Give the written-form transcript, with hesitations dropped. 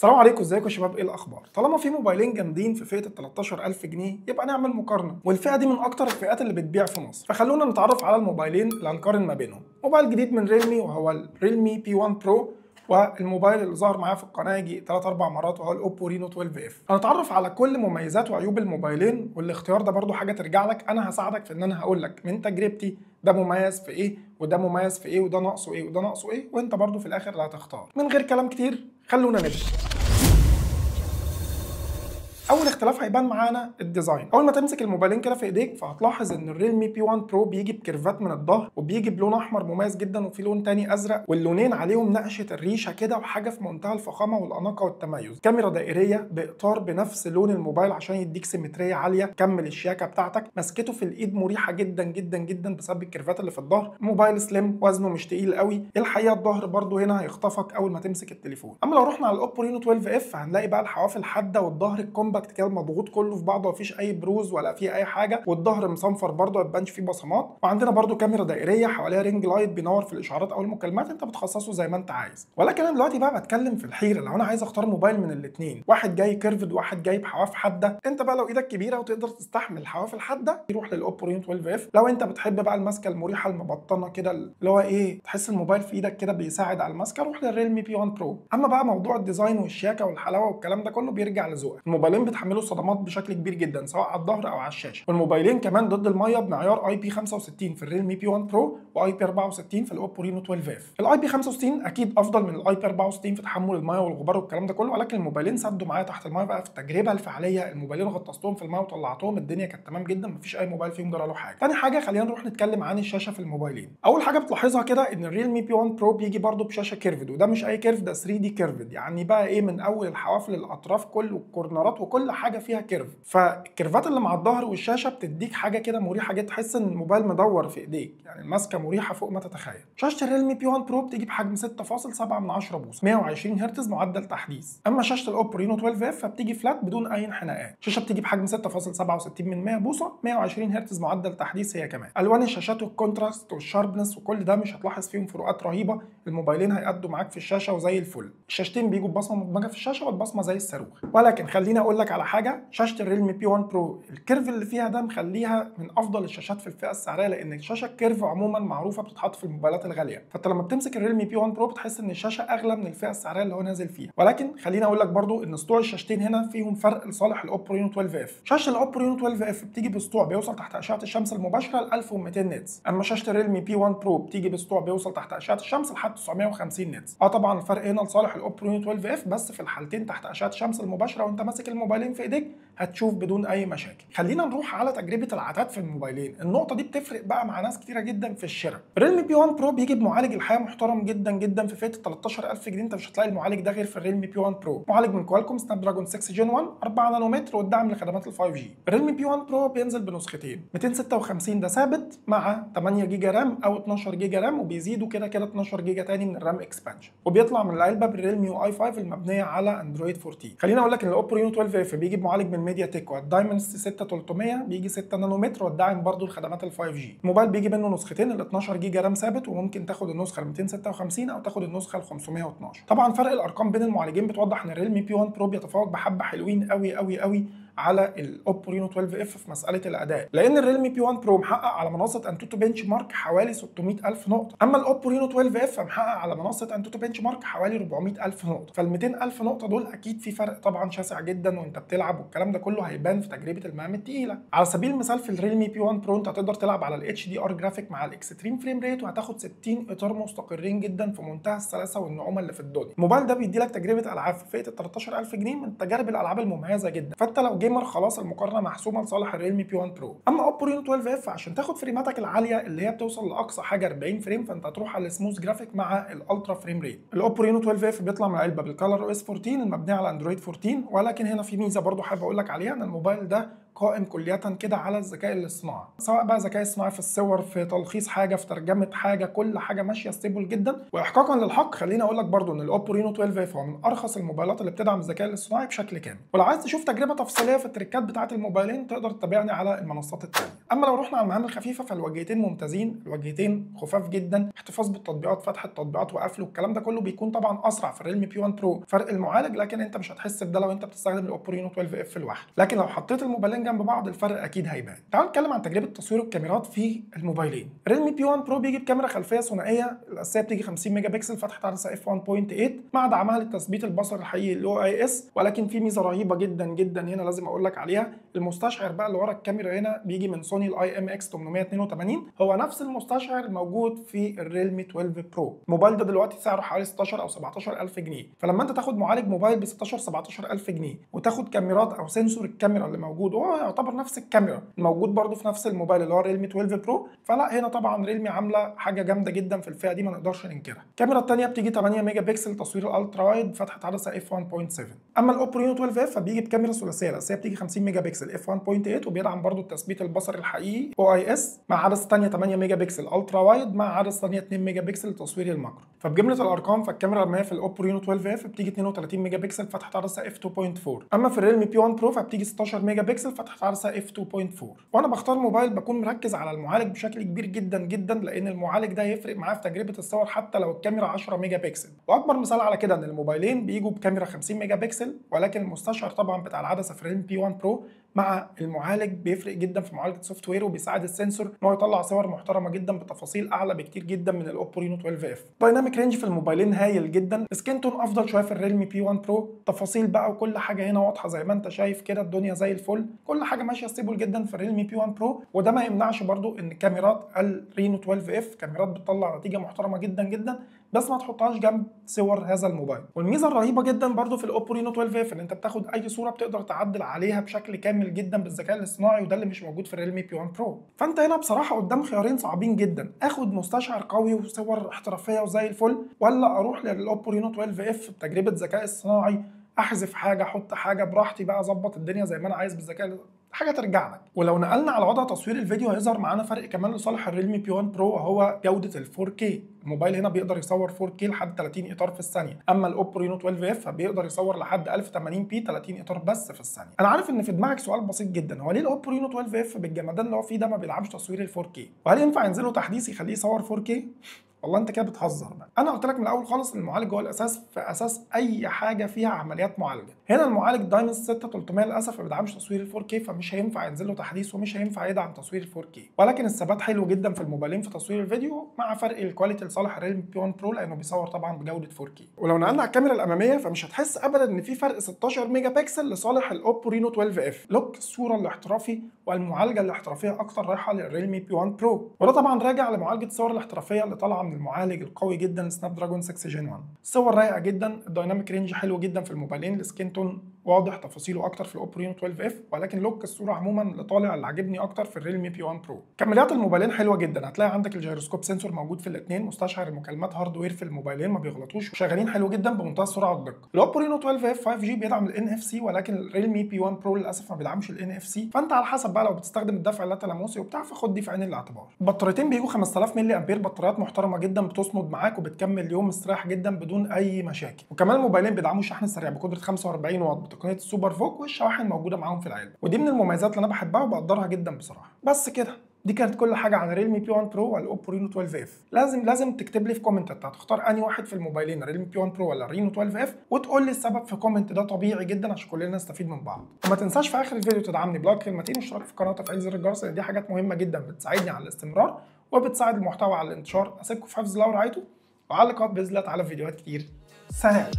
السلام عليكم، ازيكم يا شباب؟ ايه الاخبار؟ طالما في موبايلين جامدين في فئه ال 13000 جنيه يبقى نعمل مقارنه، والفئه دي من اكتر الفئات اللي بتبيع في مصر، فخلونا نتعرف على الموبايلين اللي هنقارن ما بينهم. موبايل جديد من ريلمي وهو الريلمي بي 1 برو، والموبايل اللي ظهر معايا في القناه يجي 3 4 مرات وهو الاوبو رينو 12 اف. هنتعرف على كل مميزات وعيوب الموبايلين، والاختيار ده برضو حاجه ترجع لك. انا هساعدك في ان انا هقول لك من تجربتي ده مميز في ايه وده مميز في ايه وده ناقصه ايه وده ناقصه ايه، وانت برضو في الاخر اللي هتختار. من غير كلام كتير خلونا نبدا. اول اختلاف هيبان معانا الديزاين. اول ما تمسك الموبايلين كده في ايديك فهتلاحظ ان الريلمي بي 1 برو بيجي بكيرفات من الظهر، وبيجي بلون احمر مميز جدا، وفي لون تاني ازرق، واللونين عليهم نقشه الريشه كده، وحاجه في منتهى الفخامه والاناقه والتميز. كاميرا دائريه باطار بنفس لون الموبايل عشان يديك سيمتريه عاليه، كمل الشياكه بتاعتك. مسكته في الايد مريحه جدا جدا جدا بسبب الكيرفات اللي في الظهر. موبايل سليم، وزنه مش تقيل قوي. الحقيقه الظهر برده هنا هيخطفك اول ما تمسك التليفون. اما لو رحنا على الاوبو رينو 12 اف هنلاقي بقى الحواف الحاده والظهر الكومباكت كده مضغوط كله في بعضه، مفيش اي بروز ولا فيه اي حاجه، والظهر مصنفر برده ما يبانش فيه بصمات. وعندنا برده كاميرا دائريه حواليها رينج لايت بينور في الاشعارات او المكالمات، انت بتخصصه زي ما انت عايز. ولكن انا دلوقتي بقى بتكلم في الحيره، لو انا عايز اختار موبايل من الاثنين، واحد جاي كيرفد وواحد جاي بحواف حاده، انت بقى لو ايدك كبيره وتقدر تستحمل الحواف الحاده يروح للاوبو رينو 12 اف. لو انت بتحب بقى المسكه المريحه المبطنه كده اللي هو ايه، تحس الموبايل في ايدك كده بيساعد على المسكه، روح للريلمي بي 1 برو. اما بقى موضوع الديزاين والشياكه والحلاوه والكلام ده كله بيرجع لذوقك. الموبايلين بيتحملوا صدمات بشكل كبير جدا سواء على الظهر او على الشاشه، والموبايلين كمان ضد الميه بمعيار اي بي 65 في الريلمي بي 1 برو، واي بي 64 في الاوبو رينو 12 اف. الاي بي 65 اكيد افضل من الاي بي 64 في تحمل الميه والغبار والكلام ده كله، ولكن الموبايلين سدوا معايا تحت الميه بقى في التجربه الفعليه. الموبايلين غطستهم في الميه وطلعتهم، الدنيا كانت تمام جدا، مفيش اي موبايل فيهم جرى له حاجه. تاني حاجه خلينا نروح نتكلم عن الشاشه في الموبايلين. اول حاجه بتلاحظها كده ان الريلمي بي 1 برو بيجي برده بشاشه كيرفد، وده مش اي كيرف، ده 3 دي كيرفد، يعني بقى ايه من اول الحواف للاطراف كله الكورنرات وكل حاجه فيها كيرف. فالكيرفات اللي مع الظهر والشاشه بتديك حاجه كده مريحه جدا، تحس ان الموبايل مدور في ايديك، يعني الماسكه مريحه فوق ما تتخيل. شاشه الريلمي بي 1 برو بتيجي بحجم 6.7 بوصه، 120 هرتز معدل تحديث. اما شاشه الاوبو رينو 12 اف فبتيجي فلات بدون اي انحناءات. الشاشه بتيجي بحجم 6.67 بوصه، 120 هرتز معدل تحديث هي كمان. الوان الشاشات والكونتراست والشاربنس وكل ده مش هتلاحظ فيهم فروقات رهيبه، الموبايلين هيأدوا معاك في الشاشه وزي الفل. الشاشتين بيجوا ببصمه مدمجه في الشاشه والبصمه زي الصاروخ. ولكن خليني اقول لك على حاجه، شاشه الريلمي بي 1 برو الكيرف اللي فيها ده مخليها من افضل الشاشات في الفئه السعريه، لان الشاشه الكيرف عموما معروفه بتتحط في الموبايلات الغاليه، فانت لما بتمسك الريلمي بي 1 برو بتحس ان الشاشه اغلى من الفئه السعريه اللي هو نازل فيها. ولكن خليني اقول لك برضو ان سطوع الشاشتين هنا فيهم فرق لصالح الاوبو رينو 12 اف. شاشه الاوبو رينو 12 اف بتيجي بسطوع بيوصل تحت اشعه الشمس المباشره ل 1200 نتس، اما شاشه الريلمي بي 1 برو بتيجي بسطوع بيوصل تحت اشعه الشمس لحد 950 نتس. طبعا الفرق هنا لصالح الاوبو رينو 12 اف، بس في الحالتين تحت اشعه الشمس المباشره وانت ماسك الموبايلين في ايديك هتشوف بدون اي مشاكل. خلينا نروح على تجربه العتاد في الموبايلين. النقطه دي بتفرق بقى مع ناس كتيره جدا في الشراء. الريلمي بي 1 برو بيجي بمعالج الحقيقه محترم جدا جدا في فئه 13000 جنيه، انت مش هتلاقي المعالج ده غير في الريلمي بي 1 برو. معالج من كوالكوم سناب دراجون 6 جين 1 4 نانومتر والدعم لخدمات ال 5 جي. الريلمي بي 1 برو بينزل بنسختين، 256 ده ثابت مع 8 جيجا رام او 12 جيجا رام، وبيزيدوا كده 12 جيجا تاني من الرام اكسبانشن، وبيطلع من العلبه بالريلمي يو اي 5 المبنيه على اندرويد 14. خليني اقول لك ان الاوبو رينو 12 اف بيجي بمعالج من ميديا تك والدايمنسيتي 6300 بيجي 6 نانومتر والداعم برضو لخدمات ال 5 جي. الموبايل بيجي منه نسختين، ال 12 جيجا رام ثابت، وممكن تاخد النسخه ال 256 او تاخد النسخه ال 512. طبعا فرق الارقام بين المعالجين بتوضح ان الريلمي بي 1 برو بيتفوق بحبه حلوين قوي قوي قوي على الاوبو رينو 12 اف في مساله الاداء، لان الريلمي بي 1 برو محقق على منصه انتوتو بنش مارك حوالي 600000 نقطه، اما الاوبو رينو 12 اف محقق على منصه انتوتو بنش مارك حوالي 400000 نقطه. فال 200000 نقطه دول اكيد في فرق طبعا شاسع جدا وانت بتلعب، والكلام ده كله هيبان في تجربه المهام الثقيله. على سبيل المثال في الريلمي بي 1 برو انت هتقدر تلعب على الاتش دي ار جرافيك مع الاكستريم فريم ريت، وهتاخد 60 اطار مستقرين جدا في منتهى السلاسه والنعومه اللي في الدنيا. الموبايل ده بيدي لك تجربه العاب في فئه ال 13000 جنيه من تجارب الالعاب المميزه جدا، فانت لو جيمر خلاص المقارنه محسومه لصالح الريلمي بي 1 برو. اما اوبو رينو 12 اف عشان تاخد فريماتك العاليه اللي هي بتوصل لاقصى حاجه 40 فريم، فانت هتروح على السموث جرافيك مع الالترا فريم ريت. الاوبو رينو 12 اف بيطلع من العلبه بالكالر او اس 14 المبنيه على اندرويد 14، ولكن هنا في ميزه برضو حابب اقول لك عليها، ان الموبايل ده قائم كلية كده على الذكاء الاصطناعي، سواء بقى ذكاء اصطناعي في الصور، في تلخيص حاجة، في ترجمة حاجة، كل حاجة ماشية ستيبل جدا. واحقاقا للحق خليني اقول لك برضو ان الاوبو رينو 12 اف هو من ارخص الموبايلات اللي بتدعم الذكاء الاصطناعي بشكل كامل. ولو عايز تشوف تجربة تفصيلية في التريكات بتاعة الموبايلين تقدر تتابعني على المنصات التانية. اما لو رحنا على المهام الخفيفة فالواجهتين ممتازين، الواجهتين خفاف جدا، احتفاظ بالتطبيقات، فتح التطبيقات وقفل والكلام ده كله بيكون طبعا اسرع في الريلمي بي 1 برو فرق المعالج، لكن انت مش هتحس بده لو انت بتستخدم الاوبو رينو 12 اف لوحده. لكن لو حطيت الموبايلين جنب بعض الفرق اكيد هيبان. تعال نتكلم عن تجربه تصوير الكاميرات في الموبايلين. ريلمي بي 1 برو بيجي بكاميرا خلفيه ثنائيه، الاساسيه بتيجي 50 ميجا بكسل، فتحه عدسه اف 1.8 مع دعمها للتثبيت البصري الحقيقي الاو اي اس. ولكن في ميزه رهيبه جدا جدا هنا لازم اقول لك عليها، المستشعر بقى اللي ورا الكاميرا هنا بيجي من سوني الاي ام اكس 882، هو نفس المستشعر الموجود في الريلمي 12 برو. الموبايل ده دلوقتي سعره حوالي 16 او 17 الف جنيه، فلما انت تاخد معالج موبايل ب 16 17 الف جنيه وتاخد كاميرات او سنسور الكاميرا اللي موجود وهو يعتبر نفس الكاميرا الموجود برده في نفس الموبايل اللي هو ريلمي 12 برو، فلا هنا طبعا ريلمي عامله حاجه جامده جدا في الفئه دي ما نقدرش ننكرها. الكاميرا الثانيه بتيجي 8 ميجا بكسل تصوير الالترا وايد، فتحه عدسه اف 1.7. اما الاوبو رينو 12 اف فبيجي بكاميرا ثلاثيه، الاساسيه بتيجي 50 ميجا بكسل اف 1.8 وبيدعم برده التثبيت البصري الحقيقي او اي اس مع عدسه ثانيه 8 ميجا بكسل الترا وايد مع عدسه ثانيه 2 ميجا بكسل لتصوير الماكرو. فبجمله الارقام فالكاميرا الاماميه في الاوبو رينو 12 اف بتيجي 32 ميجا بكسل فتحه عدسه اف 2.4، اما في الريلمي بي 1 برو فبتيجي 16 ميجا بكسل فتحه عدسه اف 2.4. وانا بختار موبايل بكون مركز على المعالج بشكل كبير جدا جدا، لان المعالج ده هيفرق معاه في تجربه الصور حتى لو الكاميرا 10 ميجا بكسل. واكبر مثال على كده ان الموبايلين بيجوا بكاميرا 50 ميجا بكسل، ولكن المستشعر طبعا بتاع العدسه في الريلمي بي 1 برو مع المعالج بيفرق جدا في معالجه السوفت وير، وبيساعد السنسور ان هو يطلع صور محترمه جدا بتفاصيل اعلى بكتير جدا من الاوبو رينو 12 اف. دايناميك رينج في الموبايلين هايل جدا، سكين تون افضل شويه في الريلمي بي 1 برو، تفاصيل بقى وكل حاجه هنا واضحه زي ما انت شايف كده، الدنيا زي الفل، كل حاجه ماشيه ستيبل جدا في الريلمي بي 1 برو. وده ما يمنعش برضو ان كاميرات الرينو 12 اف كاميرات بتطلع نتيجه محترمه جدا جدا، بس ما تحطهاش جنب صور هذا الموبايل. والميزه الرهيبه جدا برضو في الاوبو رينو 12 اف ان انت بتاخد اي صوره بتقدر تعدل عليها بشكل كامل جدا بالذكاء الاصطناعي، وده اللي مش موجود في الريلمي بي 1 برو. فانت هنا بصراحه قدام خيارين صعبين جدا، اخد مستشعر قوي وصور احترافيه وزي الفل، ولا اروح للاوبو رينو 12 اف بتجربه ذكاء اصطناعي، احذف حاجه احط حاجه براحتي بقى، اظبط الدنيا زي ما انا عايز بالذكاء، حاجه ترجع لك. ولو نقلنا على وضع تصوير الفيديو هيظهر معانا فرق كمان لصالح الريلمي بي 1 برو وهو جوده ال 4K. الموبايل هنا بيقدر يصور 4K لحد 30 اطار في الثانيه، اما الاوبو رينو 12 اف فبيقدر يصور لحد 1080p 30 اطار بس في الثانيه. انا عارف ان في دماغك سؤال بسيط جدا، هو ليه الاوبو رينو 12 اف بالجمدان اللي هو فيه ده ما بيلعبش تصوير ال 4K؟ وهل ينفع ينزل له تحديث يخليه يصور 4K؟ والله انت كده بتهزر بقى. انا قلت لك من الاول خالص ان المعالج هو الاساس في اساس اي حاجه فيها عمليات معالجه. هنا المعالج دايمنز 6300 للاسف ما بيدعمش تصوير ال 4K، فمش هينفع ينزل له تحديث ومش هينفع يدعم تصوير ال 4K، ولكن الثبات حلو جدا في الموبايلين في تصوير الفيديو مع فرق الكواليتي لصالح الريلمي بي 1 برو لانه بيصور طبعا بجوده 4K. ولو نقلنا على الكاميرا الاماميه فمش هتحس ابدا ان في فرق 16 ميجا بكسل لصالح الاوبو رينو 12 اف. لوك الصوره الاحترافي والمعالجه الاحترافيه اكتر رايحه للريلمي بي 1 برو، وده طبعا راجع لمعالجه الصور الاحترافيه اللي طالعه من المعالج القوي جدا سناب دراجون 6 جين 1. الصور رايقه جدا، الدايناميك رينج حلو جدا في الموبايلين، السكين تون واضح تفاصيله اكتر في الاوبو رينو 12 اف، ولكن لوك الصوره عموما اللي طالع اللي عاجبني اكتر في الريلمي بي 1 برو. كاميرات الموبايلين حلوه جدا، هتلاقي عندك الجيروسكوب سنسور موجود في الاثنين، مستشعر المكالمات هاردوير في الموبايلين ما بيغلطوش وشغالين حلو جدا بمنتهى السرعه والدقه. الاوبو رينو 12 اف 5G بيدعم ال NFC، ولكن الريلمي بي 1 برو للاسف ما بيدعمش ال NFC، فانت على حسب بقى لو بتستخدم الدفع اللاتلاموسي وبتاع فخد دي في عين الاعتبار. البطاريتين بيجوا 5000 ملي امبير، بطاريات محترمه جدا بتصمد معاك وبتكمل اليوم مستريح جدا بدون اي مشاكل. وكمان الموبايلين بيدعموا شحن سريع بقدره 45 واط بتقنيه السوبر فوك، والشواحن موجوده معاهم في العلبه، ودي من المميزات اللي انا بحبها وبقدرها جدا بصراحه. بس كده دي كانت كل حاجه عن ريلمي بي 1 برو والاوبو رينو 12 اف. لازم تكتب لي في كومنت انت هتختار انهي واحد في الموبايلين، ريلمي بي 1 برو ولا رينو 12 اف، وتقول لي السبب في كومنت، ده طبيعي جدا عشان كلنا نستفيد من بعض. وما تنساش في اخر الفيديو تدعمني بلايك كلمتين واشتراك في القناه وتفعيل زر الجرس، لان دي حاجات مهمه جدا بتساعدني على الاستمرار وبتساعد المحتوى على الانتشار. اسيبكم في حفظ الله ورعايته، وعلى اللقاء باذن الله تعالى في فيديوهات كتير. سلام.